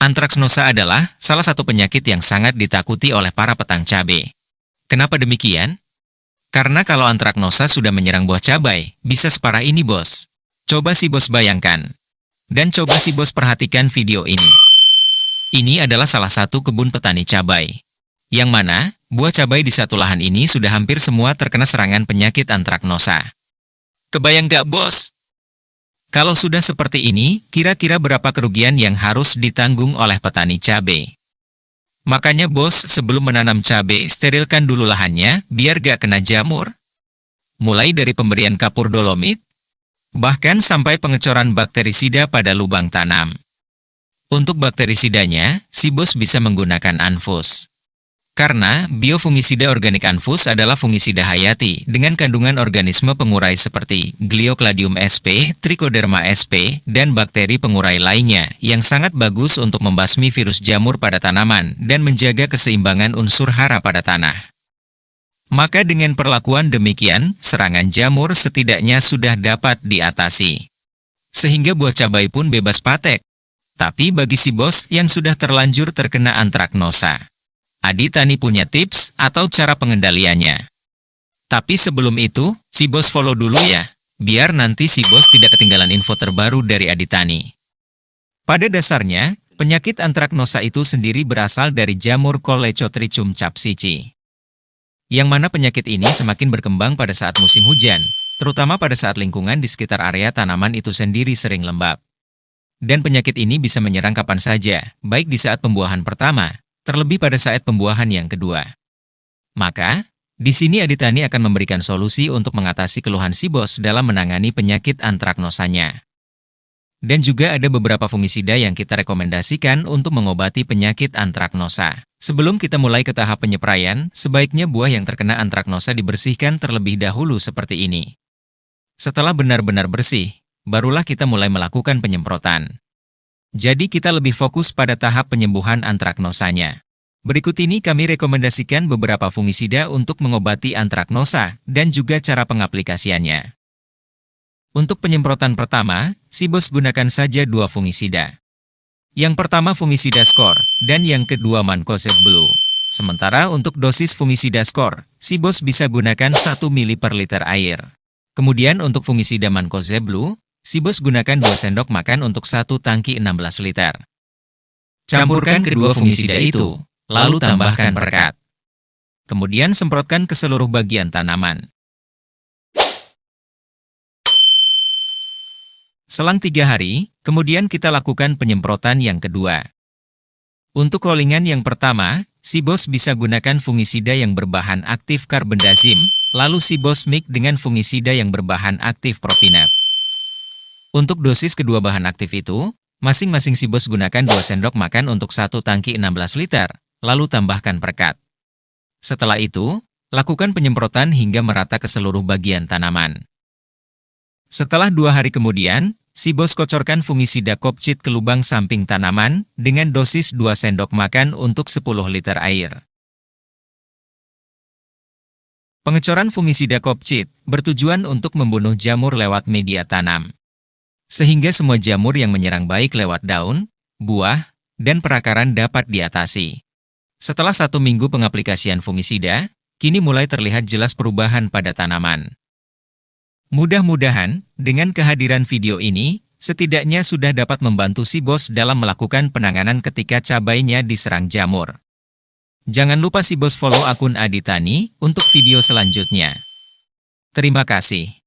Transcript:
Antraksnosa adalah salah satu penyakit yang sangat ditakuti oleh para petang cabai. Kenapa demikian? Karena kalau antraknosa sudah menyerang buah cabai, bisa separah ini bos. Coba si bos bayangkan. Dan coba si bos perhatikan video ini. Ini adalah salah satu kebun petani cabai. Yang mana, buah cabai di satu lahan ini sudah hampir semua terkena serangan penyakit antraknosa. Kebayang gak bos? Kalau sudah seperti ini, kira-kira berapa kerugian yang harus ditanggung oleh petani cabai? Makanya bos, sebelum menanam cabai, sterilkan dulu lahannya, biar gak kena jamur. Mulai dari pemberian kapur dolomit, bahkan sampai pengecoran bakterisida pada lubang tanam. Untuk bakterisidanya, si bos bisa menggunakan Anfus. Karena biofungisida organik Anfus adalah fungisida hayati dengan kandungan organisme pengurai seperti Gliocladium sp, Trichoderma sp, dan bakteri pengurai lainnya yang sangat bagus untuk membasmi virus jamur pada tanaman dan menjaga keseimbangan unsur hara pada tanah. Maka dengan perlakuan demikian, serangan jamur setidaknya sudah dapat diatasi. Sehingga buah cabai pun bebas patek. Tapi bagi si bos yang sudah terlanjur terkena antraknosa, Aditani punya tips atau cara pengendaliannya. Tapi sebelum itu, si bos follow dulu ya, biar nanti si bos tidak ketinggalan info terbaru dari Aditani. Pada dasarnya, penyakit antraknosa itu sendiri berasal dari jamur Colecotrichum capsici. Yang mana penyakit ini semakin berkembang pada saat musim hujan, terutama pada saat lingkungan di sekitar area tanaman itu sendiri sering lembab. Dan penyakit ini bisa menyerang kapan saja, baik di saat pembuahan pertama, terlebih pada saat pembuahan yang kedua. Maka, di sini Aditani akan memberikan solusi untuk mengatasi keluhan si bos dalam menangani penyakit antraknosanya. Dan juga ada beberapa fungisida yang kita rekomendasikan untuk mengobati penyakit antraknosa. Sebelum kita mulai ke tahap penyepraian, sebaiknya buah yang terkena antraknosa dibersihkan terlebih dahulu seperti ini. Setelah benar-benar bersih, barulah kita mulai melakukan penyemprotan. Jadi kita lebih fokus pada tahap penyembuhan antraknosanya. Berikut ini kami rekomendasikan beberapa fungisida untuk mengobati antraknosa dan juga cara pengaplikasiannya. Untuk penyemprotan pertama, si bos gunakan saja 2 fungisida. Yang pertama fungisida Skor, dan yang kedua Mancozeb Blue. Sementara untuk dosis fungisida Skor, si bos bisa gunakan 1 ml per liter air. Kemudian untuk fungisida Mancozeb Blue, si bos gunakan 2 sendok makan untuk 1 tangki 16 liter. Campurkan kedua fungisida itu, lalu tambahkan perekat. Kemudian semprotkan ke seluruh bagian tanaman. Selang 3 hari, kemudian kita lakukan penyemprotan yang kedua. Untuk rollingan yang pertama, si bos bisa gunakan fungisida yang berbahan aktif carbendazim, lalu si bos mix dengan fungisida yang berbahan aktif propinap. Untuk dosis kedua bahan aktif itu, masing-masing si bos gunakan 2 sendok makan untuk 1 tangki 16 liter, lalu tambahkan perekat. Setelah itu, lakukan penyemprotan hingga merata ke seluruh bagian tanaman. Setelah 2 hari kemudian, si bos kocorkan fungisida Kopcit ke lubang samping tanaman dengan dosis 2 sendok makan untuk 10 liter air. Pengecoran fungisida Kopcit bertujuan untuk membunuh jamur lewat media tanam. Sehingga semua jamur yang menyerang baik lewat daun, buah, dan perakaran dapat diatasi. Setelah 1 minggu pengaplikasian fungisida, kini mulai terlihat jelas perubahan pada tanaman. Mudah-mudahan, dengan kehadiran video ini, setidaknya sudah dapat membantu si bos dalam melakukan penanganan ketika cabainya diserang jamur. Jangan lupa si bos follow akun Aditani untuk video selanjutnya. Terima kasih.